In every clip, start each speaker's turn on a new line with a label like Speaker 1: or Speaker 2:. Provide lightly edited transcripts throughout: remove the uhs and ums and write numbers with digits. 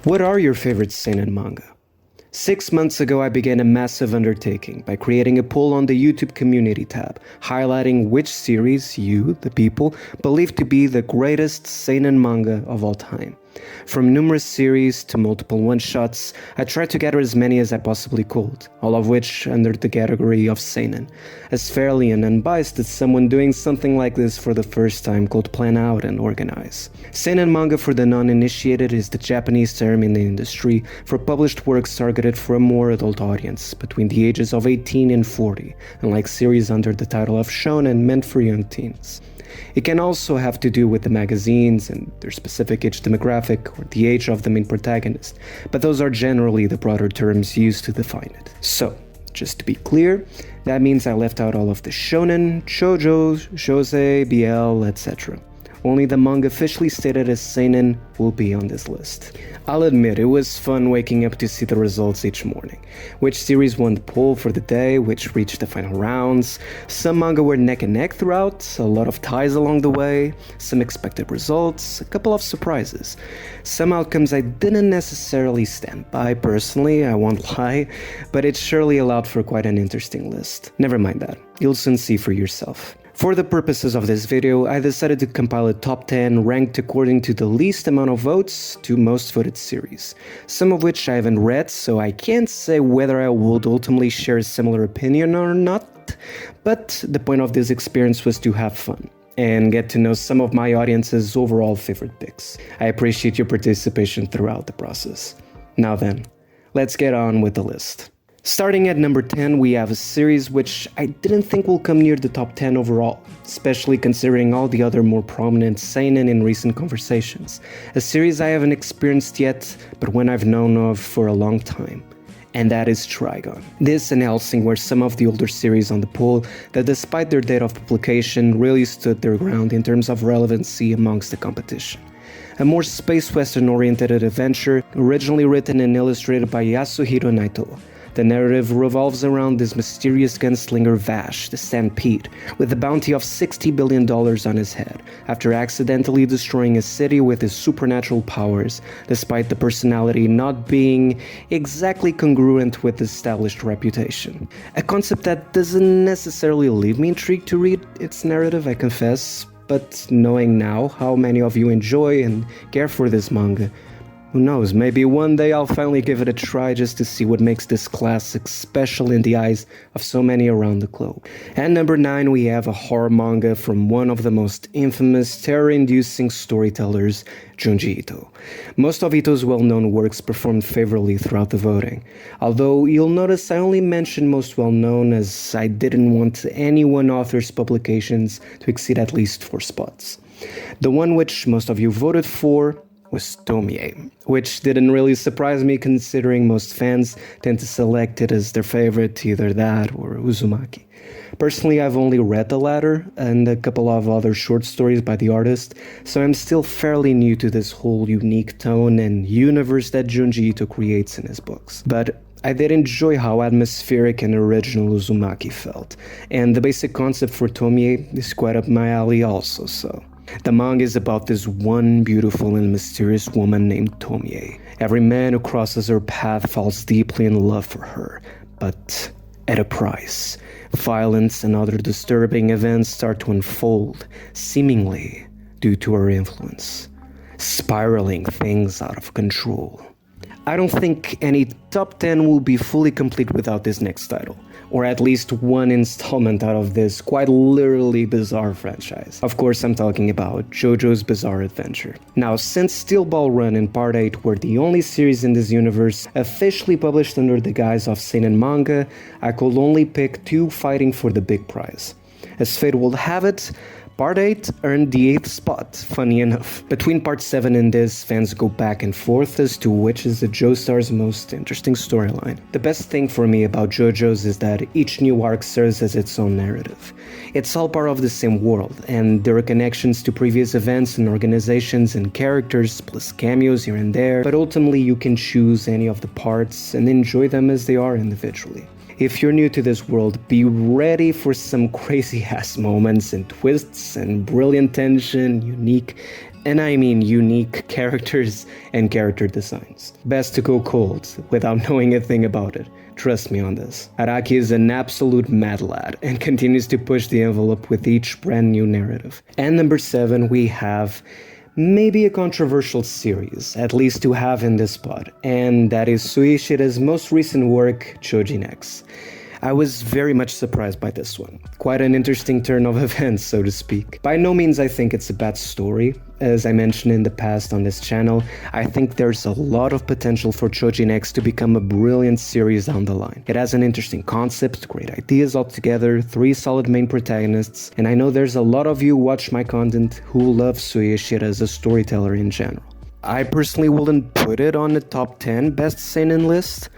Speaker 1: What are your favorite seinen manga? 6 months ago, I began a massive undertaking by creating a poll on the YouTube community tab, highlighting which series you, the people, believe to be the greatest seinen manga of all time. From numerous series to multiple one-shots, I tried to gather as many as I possibly could, all of which under the category of seinen, as fairly and unbiased as someone doing something like this for the first time could plan out and organize. Seinen manga, for the non-initiated, is the Japanese term in the industry for published works targeted for a more adult audience, between the ages of 18 and 40, unlike series under the title of Shounen meant for young teens. It can also have to do with the magazines and their specific age demographic or the age of the main protagonist, but those are generally the broader terms used to define it. So, just to be clear, that means I left out all of the shonen, shoujo, josei, BL, etc. Only the manga officially stated as seinen will be on this list. I'll admit, it was fun waking up to see the results each morning. Which series won the poll for the day, which reached the final rounds. Some manga were neck and neck throughout, a lot of ties along the way, some expected results, a couple of surprises. Some outcomes I didn't necessarily stand by personally, I won't lie, but it surely allowed for quite an interesting list. Never mind that, you'll soon see for yourself. For the purposes of this video, I decided to compile a top 10 ranked according to the least amount of votes to most voted series, some of which I haven't read, so I can't say whether I would ultimately share a similar opinion or not, but the point of this experience was to have fun and get to know some of my audience's overall favorite picks. I appreciate your participation throughout the process. Now then, let's get on with the list. Starting at number 10, we have a series which I didn't think will come near the top 10 overall, especially considering all the other more prominent seinen in recent conversations. A series I haven't experienced yet, but one I've known of for a long time. And that is Trigon. This and Hellsing were some of the older series on the poll that, despite their date of publication, really stood their ground in terms of relevancy amongst the competition. A more space western oriented adventure, originally written and illustrated by Yasuhiro Naito. The narrative revolves around this mysterious gunslinger Vash, the Stampede, with a bounty of $60 billion on his head, after accidentally destroying a city with his supernatural powers, despite the personality not being exactly congruent with his established reputation. A concept that doesn't necessarily leave me intrigued to read its narrative, I confess, but knowing now how many of you enjoy and care for this manga, who knows, maybe one day I'll finally give it a try just to see what makes this classic special in the eyes of so many around the globe. At number 9, we have a horror manga from one of the most infamous, terror-inducing storytellers, Junji Ito. Most of Ito's well-known works performed favorably throughout the voting, although you'll notice I only mention most well-known as I didn't want any one author's publications to exceed at least 4 spots. The one which most of you voted for was Tomie, which didn't really surprise me considering most fans tend to select it as their favorite, either that or Uzumaki. Personally, I've only read the latter and a couple of other short stories by the artist, so I'm still fairly new to this whole unique tone and universe that Junji Ito creates in his books. But I did enjoy how atmospheric and original Uzumaki felt, and the basic concept for Tomie is quite up my alley also, so. The manga is about this one beautiful and mysterious woman named Tomie. Every man who crosses her path falls deeply in love for her, but at a price. Violence and other disturbing events start to unfold, seemingly due to her influence, spiraling things out of control. I don't think any top 10 will be fully complete without this next title, or at least one installment out of this quite literally bizarre franchise. Of course, I'm talking about JoJo's Bizarre Adventure. Now, since Steel Ball Run and Part 8 were the only series in this universe officially published under the guise of seinen manga, I could only pick 2 fighting for the big prize. As fate would have it, Part 8 earned the 8th spot, funny enough. Between Part 7 and this, fans go back and forth as to which is the Joestar's most interesting storyline. The best thing for me about JoJo's is that each new arc serves as its own narrative. It's all part of the same world, and there are connections to previous events and organizations and characters, plus cameos here and there, but ultimately you can choose any of the parts and enjoy them as they are individually. If you're new to this world, be ready for some crazy-ass moments and twists and brilliant tension, unique And I mean unique characters and character designs. Best to go cold without knowing a thing about it. Trust me on this. Araki is an absolute mad lad and continues to push the envelope with each brand new narrative. And number 7, we have maybe a controversial series, at least to have in this pod, and that is Suishira's most recent work, Chojin X. I was very much surprised by this one. Quite an interesting turn of events, so to speak. By no means I think it's a bad story. As I mentioned in the past on this channel, I think there's a lot of potential for Chojin X to become a brilliant series down the line. It has an interesting concept, great ideas altogether, 3 solid main protagonists, and I know there's a lot of you who watch my content who love Suishira as a storyteller in general. I personally wouldn't put it on the top 10 best seinen list,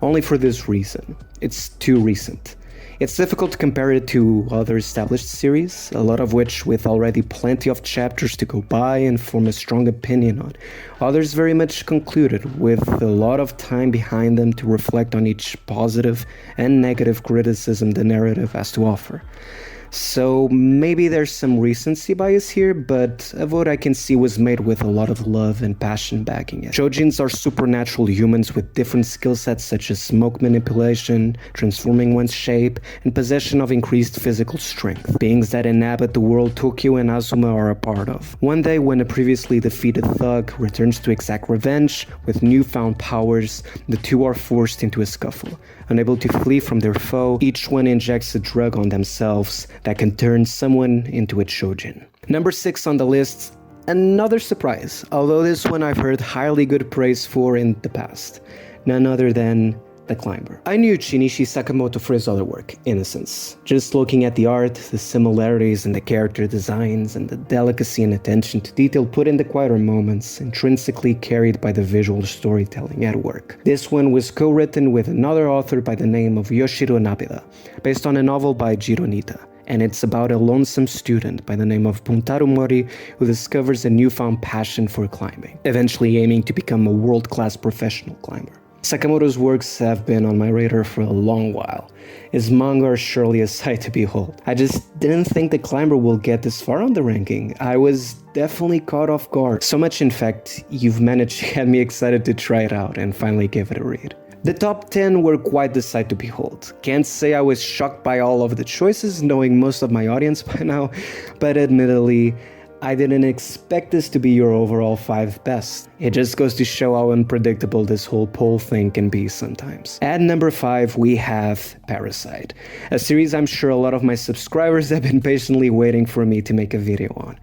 Speaker 1: only for this reason. It's too recent. It's difficult to compare it to other established series, a lot of which with already plenty of chapters to go by and form a strong opinion on. Others very much concluded, with a lot of time behind them to reflect on each positive and negative criticism the narrative has to offer. So maybe there's some recency bias here, but a vote I can see was made with a lot of love and passion backing it. Chojins are supernatural humans with different skill sets such as smoke manipulation, transforming one's shape, and possession of increased physical strength, beings that inhabit the world Tokyo and Azuma are a part of. One day, when a previously defeated thug returns to exact revenge with newfound powers, the two are forced into a scuffle. Unable to flee from their foe, each one injects a drug on themselves that can turn someone into a Chojin. Number 6 on the list, another surprise, although this one I've heard highly good praise for in the past. None other than The Climber. I knew Shinichi Sakamoto for his other work, Innocence. Just looking at the art, the similarities in the character designs, and the delicacy and attention to detail put in the quieter moments, intrinsically carried by the visual storytelling at work. This one was co-written with another author by the name of Yoshiro Nabeda, based on a novel by Jiro Nita, and it's about a lonesome student by the name of Buntaro Mori who discovers a newfound passion for climbing, eventually aiming to become a world-class professional climber. Sakamoto's works have been on my radar for a long while. His manga are surely a sight to behold. I just didn't think The Climber will get this far on the ranking. I was definitely caught off guard. So much in fact, you've managed to get me excited to try it out and finally give it a read. The top 10 were quite the sight to behold. Can't say I was shocked by all of the choices, knowing most of my audience by now, but admittedly, I didn't expect this to be your overall 5 best. It just goes to show how unpredictable this whole poll thing can be sometimes. At number 5, we have Parasite, a series I'm sure a lot of my subscribers have been patiently waiting for me to make a video on.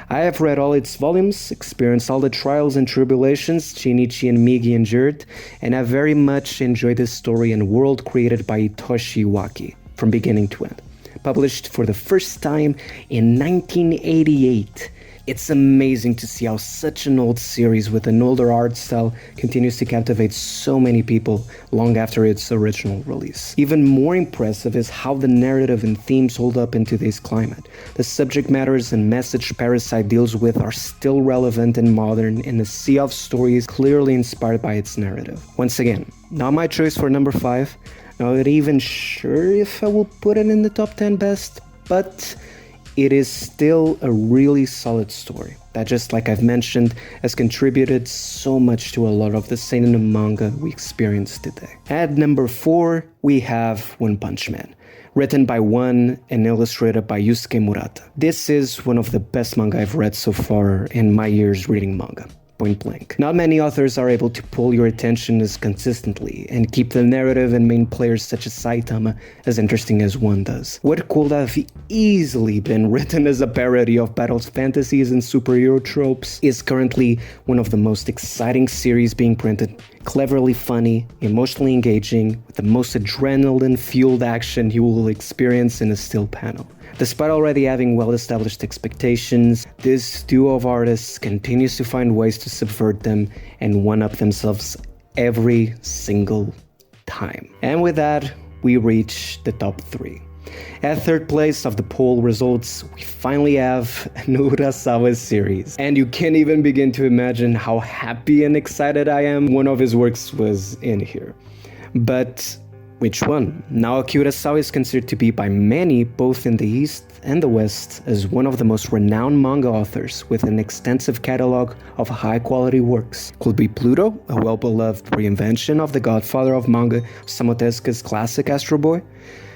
Speaker 1: I have read all its volumes, experienced all the trials and tribulations Shinichi and Migi endured, and I very much enjoyed this story and world created by Hitoshi Iwaki, from beginning to end. Published for the first time in 1988. It's amazing to see how such an old series with an older art style continues to captivate so many people long after its original release. Even more impressive is how the narrative and themes hold up in today's climate. The subject matters and message Parasite deals with are still relevant and modern in a sea of stories clearly inspired by its narrative. Once again, not my choice for number 5. Not even sure if I will put it in the top 10 best, but it is still a really solid story that, just like I've mentioned, has contributed so much to a lot of the seinen manga we experience today. At number 4, we have One Punch Man, written by One and illustrated by Yusuke Murata. This is one of the best manga I've read so far in my years reading manga. Point blank. Not many authors are able to pull your attention as consistently and keep the narrative and main players such as Saitama as interesting as One does. What could have easily been written as a parody of battle fantasies and superhero tropes is currently one of the most exciting series being printed. Cleverly funny, emotionally engaging, with the most adrenaline-fueled action you will experience in a still panel. Despite already having well-established expectations, this duo of artists continues to find ways to subvert them and one-up themselves every single time. And with that, we reach the top 3. At third place of the poll results, we finally have an Urasawa series. And you can't even begin to imagine how happy and excited I am one of his works was in here. But Which one? Naoki Urasawa is considered to be by many, both in the East and the West, as one of the most renowned manga authors with an extensive catalog of high-quality works. Could be Pluto, a well-beloved reinvention of the godfather of manga, Osamu Tezuka's classic Astro Boy?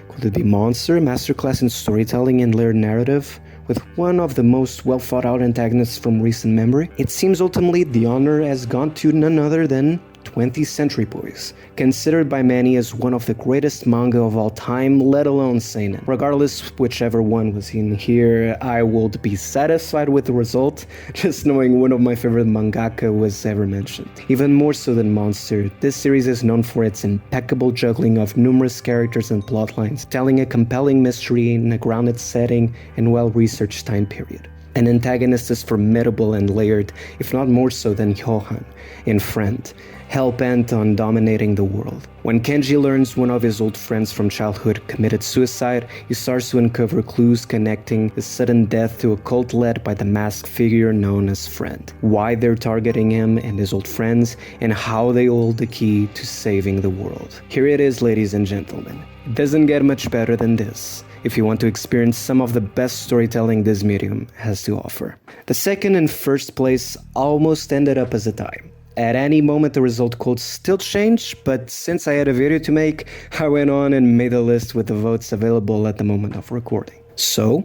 Speaker 1: Could it be Monster, a masterclass in storytelling and layered narrative, with one of the most well-thought-out antagonists from recent memory? It seems ultimately the honor has gone to none other than 20th Century Boys, considered by many as one of the greatest manga of all time, let alone seinen. Regardless whichever one was in here, I would be satisfied with the result, just knowing one of my favorite mangaka was ever mentioned. Even more so than Monster, this series is known for its impeccable juggling of numerous characters and plotlines, telling a compelling mystery in a grounded setting and well-researched time period. An antagonist is formidable and layered, if not more so than Johan in Friend, hell-bent on dominating the world. When Kenji learns one of his old friends from childhood committed suicide, he starts to uncover clues connecting the sudden death to a cult led by the masked figure known as Friend, why they're targeting him and his old friends, and how they hold the key to saving the world. Here it is, ladies and gentlemen. It doesn't get much better than this if you want to experience some of the best storytelling this medium has to offer. The second and first place almost ended up as a tie. At any moment the result could still change, but since I had a video to make, I went on and made a list with the votes available at the moment of recording. So,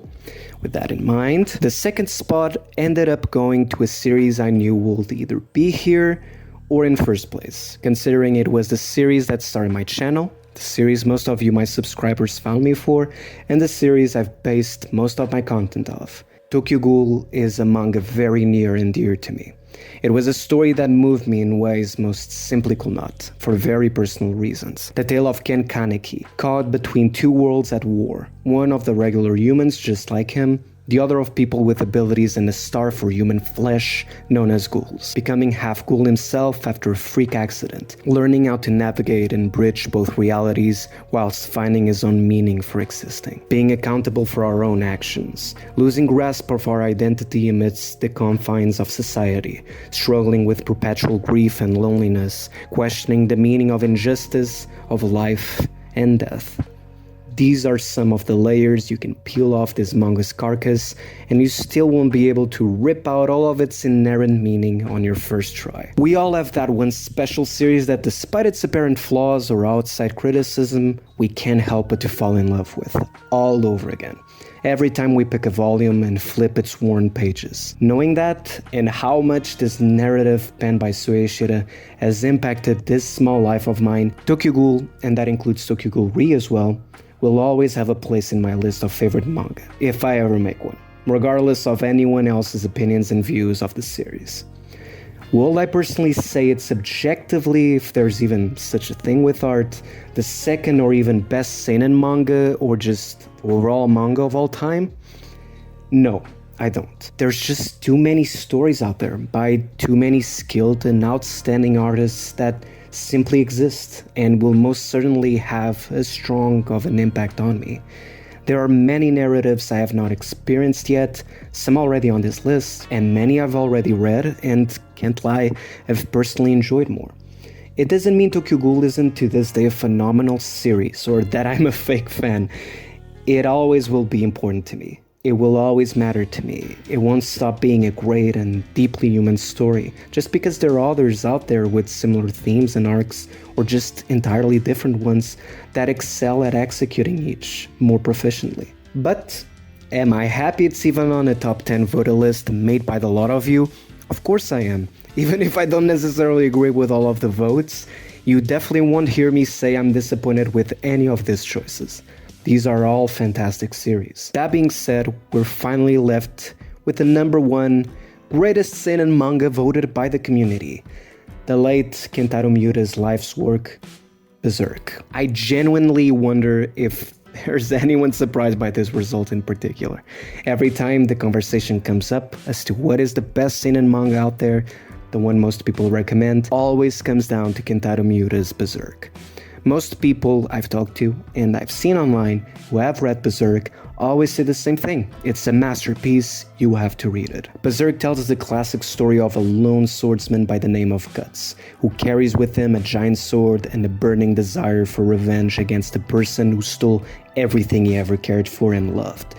Speaker 1: with that in mind, the second spot ended up going to a series I knew would either be here or in first place, considering it was the series that started my channel, the series most of you my subscribers found me for, and the series I've based most of my content off. Tokyo Ghoul is a manga very near and dear to me. It was a story that moved me in ways most simply could not, for very personal reasons. The tale of Ken Kaneki, caught between two worlds at war, one of the regular humans just like him, the other of people with abilities and a star for human flesh known as ghouls, becoming half ghoul himself after a freak accident, learning how to navigate and bridge both realities whilst finding his own meaning for existing, being accountable for our own actions, losing grasp of our identity amidst the confines of society, struggling with perpetual grief and loneliness, questioning the meaning of injustice, of life and death. These are some of the layers you can peel off this manga's carcass, and you still won't be able to rip out all of its inherent meaning on your first try. We all have that one special series that, despite its apparent flaws or outside criticism, we can't help but to fall in love with, all over again, every time we pick a volume and flip its worn pages. Knowing that, and how much this narrative penned by Shuei Ishida has impacted this small life of mine, Tokyo Ghoul, and that includes Tokyo Ghoul Re as well, will always have a place in my list of favorite manga, if I ever make one, regardless of anyone else's opinions and views of the series. Will I personally say it's objectively, if there's even such a thing with art, the second or even best seinen manga or just overall manga of all time? No, I don't. There's just too many stories out there by too many skilled and outstanding artists that simply exist and will most certainly have as strong of an impact on me. There are many narratives I have not experienced yet, some already on this list, and many I've already read and, can't lie, have personally enjoyed more. It doesn't mean Tokyo Ghoul isn't to this day a phenomenal series or that I'm a fake fan. It always will be important to me. It will always matter to me. It won't stop being a great and deeply human story, just because there are others out there with similar themes and arcs, or just entirely different ones that excel at executing each more proficiently. But am I happy it's even on a top 10 voter list made by the lot of you? Of course I am. Even if I don't necessarily agree with all of the votes, you definitely won't hear me say I'm disappointed with any of these choices. These are all fantastic series. That being said, we're finally left with the number one greatest seinen manga voted by the community, the late Kentaro Miura's life's work, Berserk. I genuinely wonder if there's anyone surprised by this result in particular. Every time the conversation comes up as to what is the best seinen manga out there, the one most people recommend always comes down to Kentaro Miura's Berserk. Most people I've talked to and I've seen online who have read Berserk always say the same thing. It's a masterpiece, you have to read it. Berserk tells us the classic story of a lone swordsman by the name of Guts, who carries with him a giant sword and a burning desire for revenge against the person who stole everything he ever cared for and loved,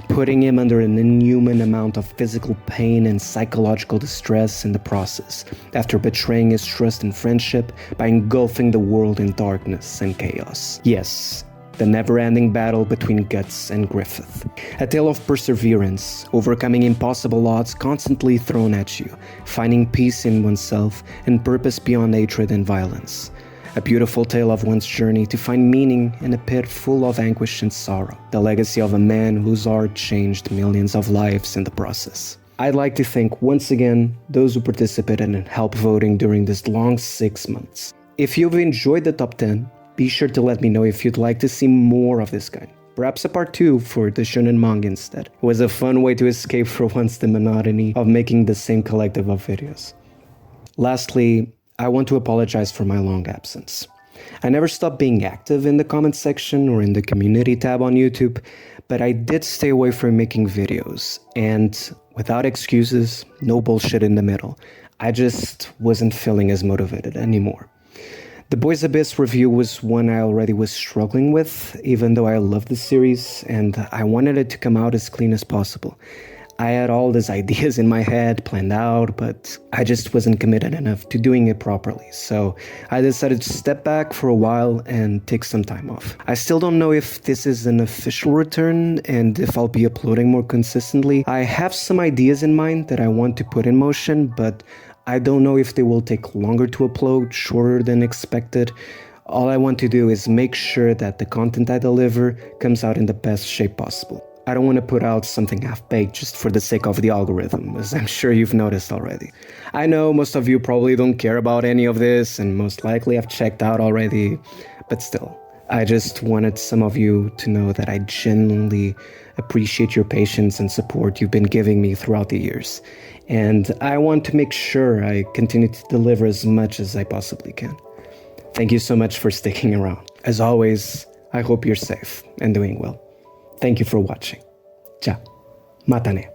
Speaker 1: putting him under an inhuman amount of physical pain and psychological distress in the process, after betraying his trust and friendship by engulfing the world in darkness and chaos. Yes, the never-ending battle between Guts and Griffith. A tale of perseverance, overcoming impossible odds constantly thrown at you, finding peace in oneself and purpose beyond hatred and violence. A beautiful tale of one's journey to find meaning in a pit full of anguish and sorrow. The legacy of a man whose art changed millions of lives in the process. I'd like to thank once again those who participated and helped voting during this long 6 months. If you've enjoyed the top 10, be sure to let me know if you'd like to see more of this kind. Perhaps a part 2 for the Shounen Manga instead. It was a fun way to escape for once the monotony of making the same collective of videos. Lastly, I want to apologize for my long absence. I never stopped being active in the comment section or in the community tab on YouTube, but I did stay away from making videos, and without excuses, no bullshit in the middle, I just wasn't feeling as motivated anymore. The Boys Abyss review was one I already was struggling with, even though I loved the series, and I wanted it to come out as clean as possible. I had all these ideas in my head planned out, but I just wasn't committed enough to doing it properly, so I decided to step back for a while and take some time off. I still don't know if this is an official return and if I'll be uploading more consistently. I have some ideas in mind that I want to put in motion, but I don't know if they will take longer to upload, shorter than expected. All I want to do is make sure that the content I deliver comes out in the best shape possible. I don't want to put out something half-baked just for the sake of the algorithm, as I'm sure you've noticed already. I know most of you probably don't care about any of this and most likely have checked out already, but still, I just wanted some of you to know that I genuinely appreciate your patience and support you've been giving me throughout the years, and I want to make sure I continue to deliver as much as I possibly can. Thank you so much for sticking around. As always, I hope you're safe and doing well. Thank you for watching. Ciao. Mata ne.